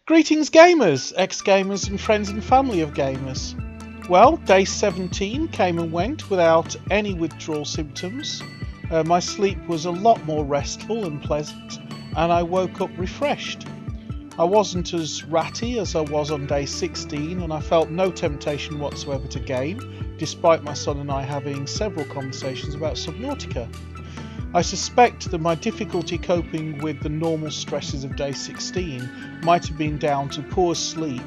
Greetings gamers, ex-gamers and friends and family of gamers. Well, day 17 came and went without any withdrawal symptoms. My sleep was a lot more restful and pleasant, and I woke up refreshed. I wasn't as ratty as I was on day 16, and I felt no temptation whatsoever to game, despite my son and I having several conversations about Subnautica. I suspect that my difficulty coping with the normal stresses of day 16 might have been down to poor sleep.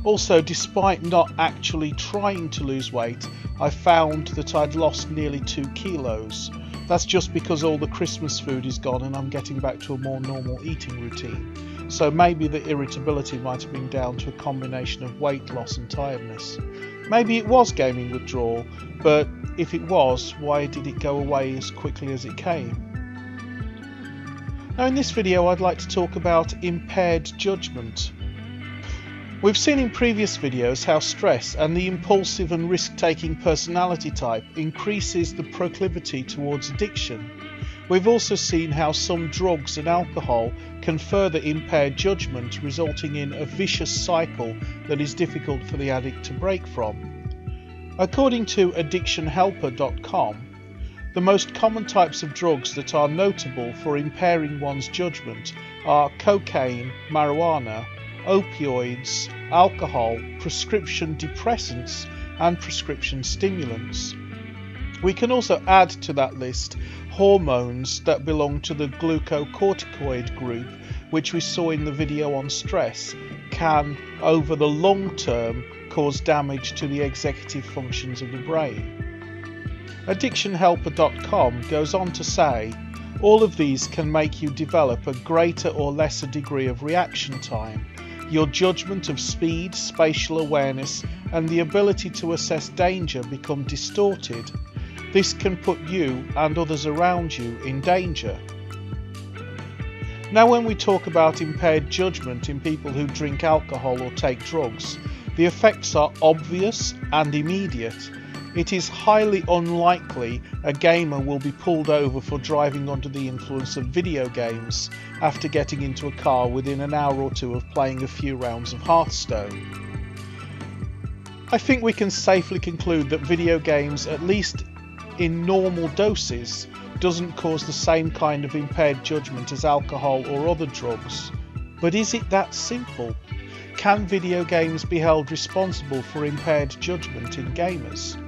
Also, despite not actually trying to lose weight, I found that I'd lost nearly 2 kilos. That's just because all the Christmas food is gone and I'm getting back to a more normal eating routine. So maybe the irritability might have been down to a combination of weight loss and tiredness. Maybe it was gaming withdrawal, but if it was, why did it go away as quickly as it came? Now in this video I'd like to talk about impaired judgment. We've seen in previous videos how stress and the impulsive and risk-taking personality type increases the proclivity towards addiction. We've also seen how some drugs and alcohol can further impair judgment, resulting in a vicious cycle that is difficult for the addict to break from. According to addictionhelper.com, the most common types of drugs that are notable for impairing one's judgment are cocaine, marijuana, opioids, alcohol, prescription depressants, and prescription stimulants. We can also add to that list hormones that belong to the glucocorticoid group, which we saw in the video on stress, can, over the long term, cause damage to the executive functions of the brain. Addictionhelper.com goes on to say, all of these can make you develop a greater or lesser degree of reaction time. Your judgment of speed, spatial awareness, and the ability to assess danger become distorted. This can put you and others around you in danger. Now, when we talk about impaired judgment in people who drink alcohol or take drugs, the effects are obvious and immediate. It is highly unlikely a gamer will be pulled over for driving under the influence of video games after getting into a car within an hour or two of playing a few rounds of Hearthstone. I think we can safely conclude that video games, at least in normal doses, doesn't cause the same kind of impaired judgment as alcohol or other drugs. But is it that simple? Can video games be held responsible for impaired judgment in gamers?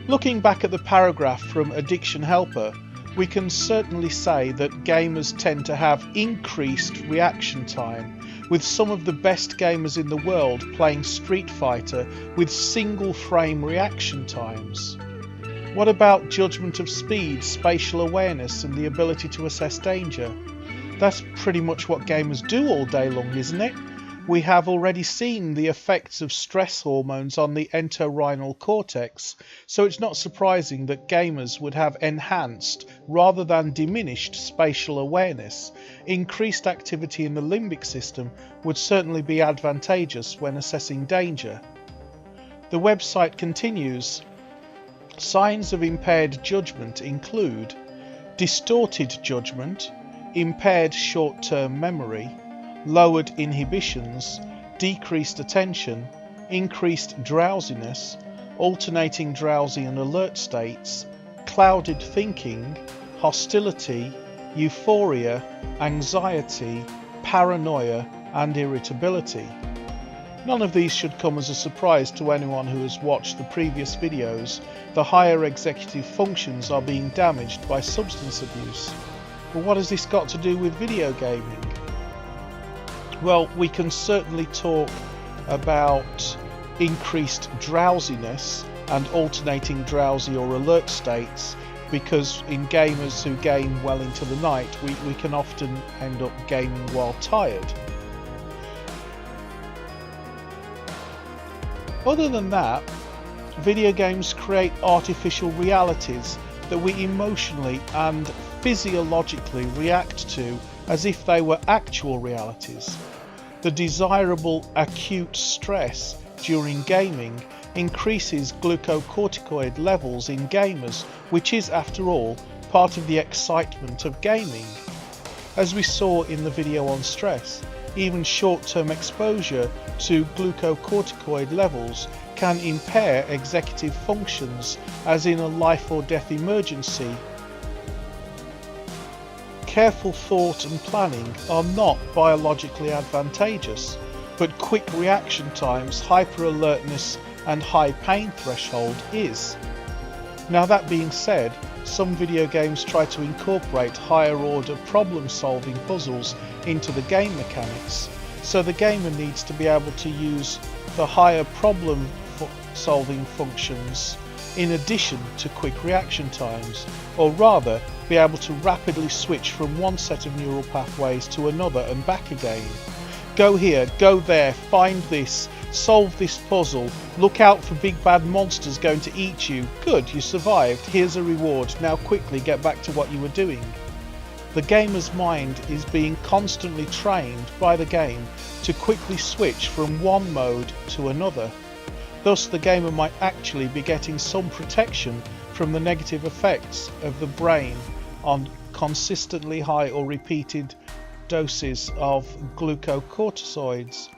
Looking back at the paragraph from Addiction Helper, we can certainly say that gamers tend to have increased reaction time, with some of the best gamers in the world playing Street Fighter with single frame reaction times. What about judgment of speed, spatial awareness, and the ability to assess danger? That's pretty much what gamers do all day long, isn't it? We have already seen the effects of stress hormones on the entorhinal cortex, so it's not surprising that gamers would have enhanced rather than diminished spatial awareness. Increased activity in the limbic system would certainly be advantageous when assessing danger. The website continues, signs of impaired judgment include distorted judgment, impaired short-term memory, lowered inhibitions, decreased attention, increased drowsiness, alternating drowsy and alert states, clouded thinking, hostility, euphoria, anxiety, paranoia, and irritability. None of these should come as a surprise to anyone who has watched the previous videos. The higher executive functions are being damaged by substance abuse. But what has this got to do with video gaming? Well, we can certainly talk about increased drowsiness and alternating drowsy or alert states, because in gamers who game well into the night, we can often end up gaming while tired. Other than that, video games create artificial realities that we emotionally and physiologically react to as if they were actual realities. The desirable acute stress during gaming increases glucocorticoid levels in gamers, which is, after all, part of the excitement of gaming. As we saw in the video on stress, even short-term exposure to glucocorticoid levels can impair executive functions, as in a life or death emergency. Careful thought and planning are not biologically advantageous, but quick reaction times, hyper-alertness and high pain threshold is. Now that being said, some video games try to incorporate higher order problem-solving puzzles into the game mechanics, so the gamer needs to be able to use the higher problem-solving functions in addition to quick reaction times, or rather be able to rapidly switch from one set of neural pathways to another and back again. Go here, go there, find this, solve this puzzle, look out for big bad monsters going to eat you. Good, you survived, here's a reward, now quickly get back to what you were doing. The gamer's mind is being constantly trained by the game to quickly switch from one mode to another. Thus the gamer might actually be getting some protection from the negative effects of the brain on consistently high or repeated doses of glucocorticoids,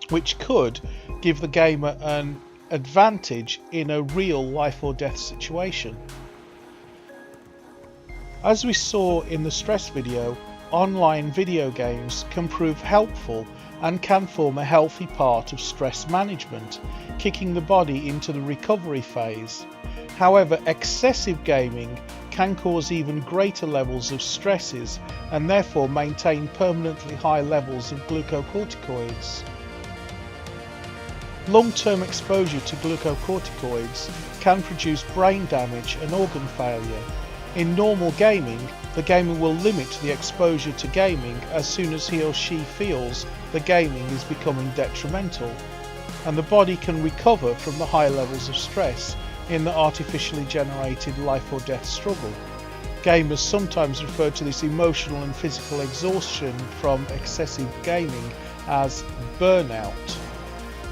which could give the gamer an advantage in a real life or death situation. As we saw in the stress video, online video games can prove helpful and can form a healthy part of stress management, kicking the body into the recovery phase. However, excessive gaming can cause even greater levels of stresses and therefore maintain permanently high levels of glucocorticoids. Long-term exposure to glucocorticoids can produce brain damage and organ failure. In normal gaming, the gamer will limit the exposure to gaming as soon as he or she feels the gaming is becoming detrimental, and the body can recover from the high levels of stress in the artificially generated life or death struggle. Gamers sometimes refer to this emotional and physical exhaustion from excessive gaming as burnout.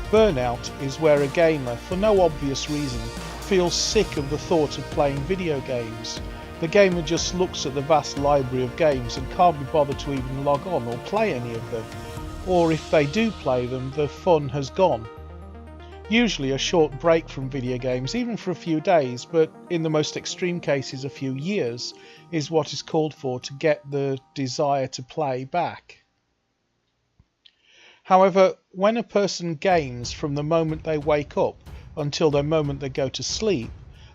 Burnout is where a gamer, for no obvious reason, feels sick of the thought of playing video games. The gamer just looks at the vast library of games and can't be bothered to even log on or play any of them, or if they do play them, the fun has gone. Usually a short break from video games, even for a few days, but in the most extreme cases a few years, is what is called for to get the desire to play back. However, when a person games from the moment they wake up until the moment they go to sleep,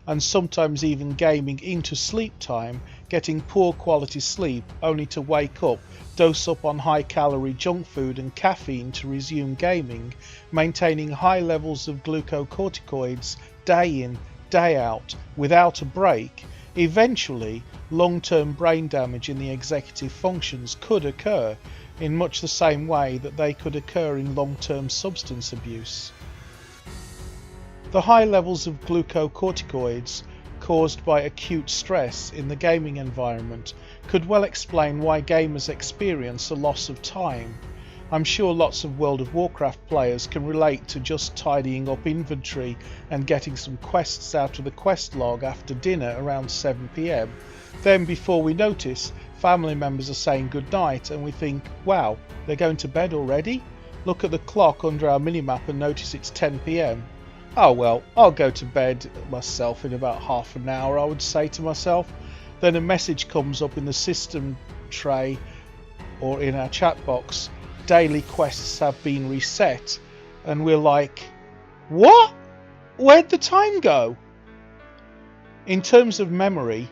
and sometimes even gaming into sleep time, getting poor quality sleep only to wake up, dose up on high calorie junk food and caffeine to resume gaming, maintaining high levels of glucocorticoids day in, day out, without a break, eventually long-term brain damage in the executive functions could occur in much the same way that they could occur in long-term substance abuse. The high levels of glucocorticoids caused by acute stress in the gaming environment could well explain why gamers experience a loss of time. I'm sure lots of World of Warcraft players can relate to just tidying up inventory and getting some quests out of the quest log after dinner around 7 PM. Then before we notice, family members are saying goodnight and we think, wow, they're going to bed already? Look at the clock under our minimap and notice it's 10 PM. Oh well, I'll go to bed myself in about half an hour, I would say to myself. Then a message comes up in the system tray or in our chat box, daily quests have been reset, and we're like, what? Where'd the time go? In terms of memory,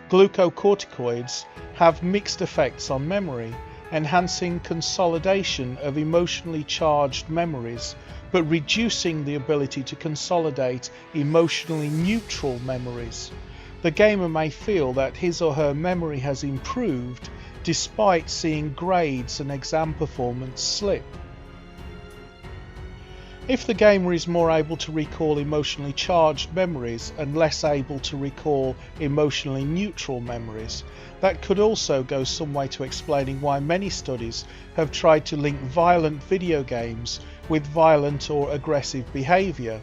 glucocorticoids have mixed effects on memory, enhancing consolidation of emotionally charged memories, but reducing the ability to consolidate emotionally neutral memories. The gamer may feel that his or her memory has improved despite seeing grades and exam performance slip. If the gamer is more able to recall emotionally charged memories and less able to recall emotionally neutral memories, that could also go some way to explaining why many studies have tried to link violent video games with violent or aggressive behaviour.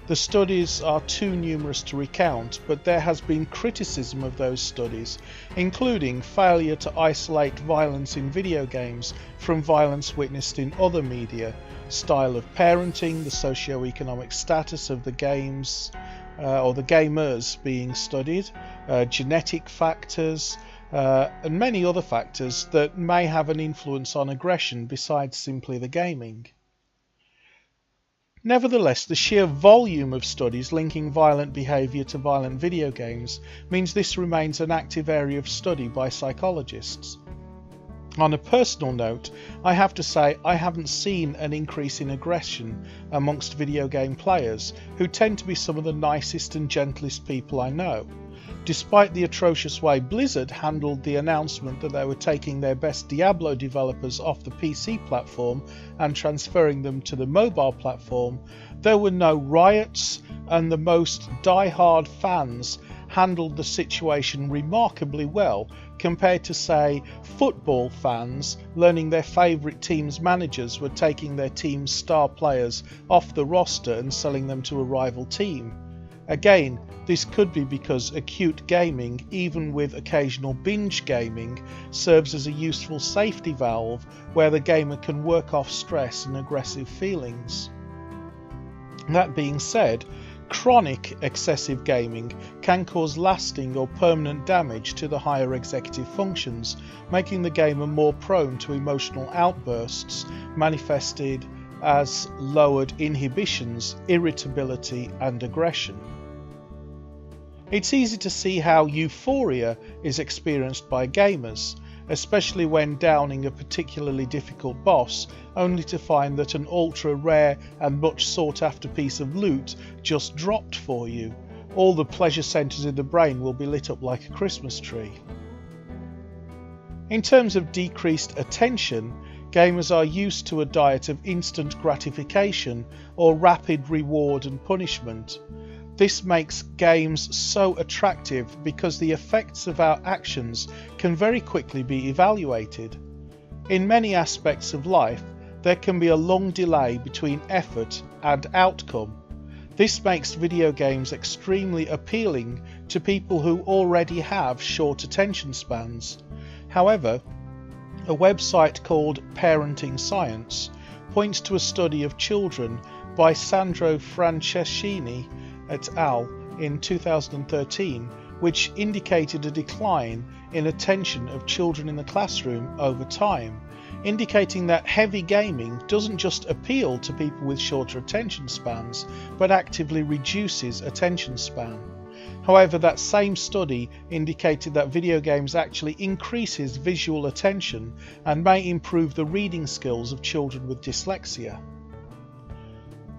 The studies are too numerous to recount, but there has been criticism of those studies, including failure to isolate violence in video games from violence witnessed in other media, style of parenting, the socio-economic status of the games or the gamers being studied, genetic factors, and many other factors that may have an influence on aggression besides simply the gaming. Nevertheless, the sheer volume of studies linking violent behaviour to violent video games means this remains an active area of study by psychologists. On a personal note, I have to say I haven't seen an increase in aggression amongst video game players, who tend to be some of the nicest and gentlest people I know. Despite the atrocious way Blizzard handled the announcement that they were taking their best Diablo developers off the PC platform and transferring them to the mobile platform, there were no riots, and the most die-hard fans handled the situation remarkably well compared to, say, football fans learning their favourite team's managers were taking their team's star players off the roster and selling them to a rival team. Again, this could be because acute gaming, even with occasional binge gaming, serves as a useful safety valve where the gamer can work off stress and aggressive feelings. That being said, chronic excessive gaming can cause lasting or permanent damage to the higher executive functions, making the gamer more prone to emotional outbursts manifested as lowered inhibitions, irritability, and aggression. It's easy to see how euphoria is experienced by gamers, especially when downing a particularly difficult boss, only to find that an ultra rare and much sought after piece of loot just dropped for you. All the pleasure centres in the brain will be lit up like a Christmas tree. In terms of decreased attention, gamers are used to a diet of instant gratification or rapid reward and punishment. This makes games so attractive because the effects of our actions can very quickly be evaluated. In many aspects of life, there can be a long delay between effort and outcome. This makes video games extremely appealing to people who already have short attention spans. However, a website called Parenting Science points to a study of children by Sandro Franceschini et al. In 2013, which indicated a decline in attention of children in the classroom over time, indicating that heavy gaming doesn't just appeal to people with shorter attention spans, but actively reduces attention span. However, that same study indicated that video games actually increases visual attention and may improve the reading skills of children with dyslexia.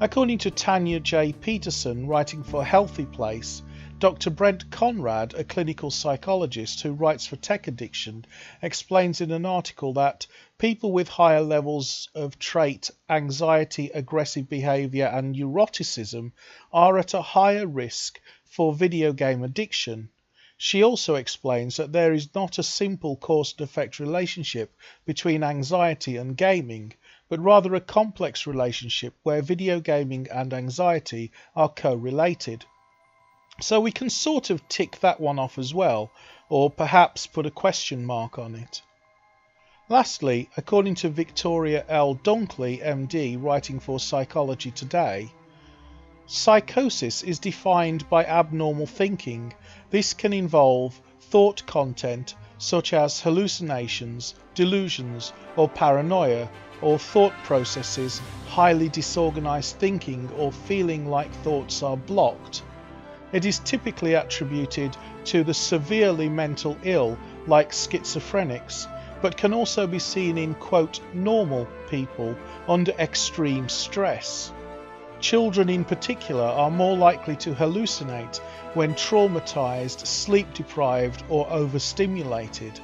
According to Tanya J. Peterson, writing for Healthy Place, Dr. Brent Conrad, a clinical psychologist who writes for Tech Addiction, explains in an article that people with higher levels of trait anxiety, aggressive behaviour and neuroticism are at a higher risk for video game addiction. She also explains that there is not a simple cause and effect relationship between anxiety and gaming, but rather a complex relationship where video gaming and anxiety are co-related. So we can sort of tick that one off as well, or perhaps put a question mark on it. Lastly, according to Victoria L. Dunkley, MD, writing for Psychology Today, psychosis is defined by abnormal thinking. This can involve thought content such as hallucinations, delusions, or paranoia, or thought processes, highly disorganized thinking, or feeling like thoughts are blocked. It is typically attributed to the severely mental ill, like schizophrenics, but can also be seen in, quote, normal people under extreme stress. Children in particular are more likely to hallucinate when traumatized, sleep-deprived, or overstimulated.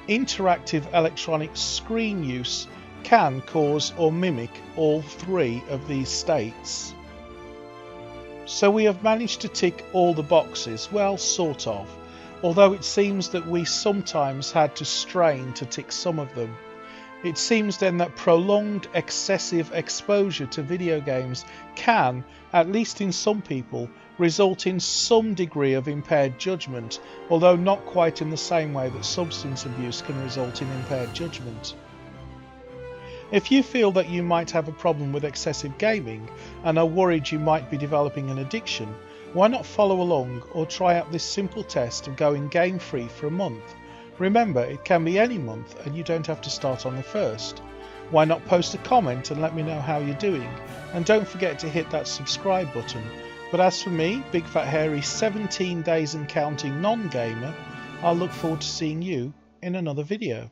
Interactive electronic screen use can cause or mimic all three of these states. So we have managed to tick all the boxes, well, sort of, although it seems that we sometimes had to strain to tick some of them. It seems then that prolonged excessive exposure to video games can, at least in some people, result in some degree of impaired judgment, although not quite in the same way that substance abuse can result in impaired judgment. If you feel that you might have a problem with excessive gaming and are worried you might be developing an addiction, why not follow along or try out this simple test of going game free for a month? Remember, it can be any month and you don't have to start on the 1st. Why not post a comment and let me know how you're doing? And don't forget to hit that subscribe button. But as for me, Big Fat Hairy 17 days and counting non-gamer, I'll look forward to seeing you in another video.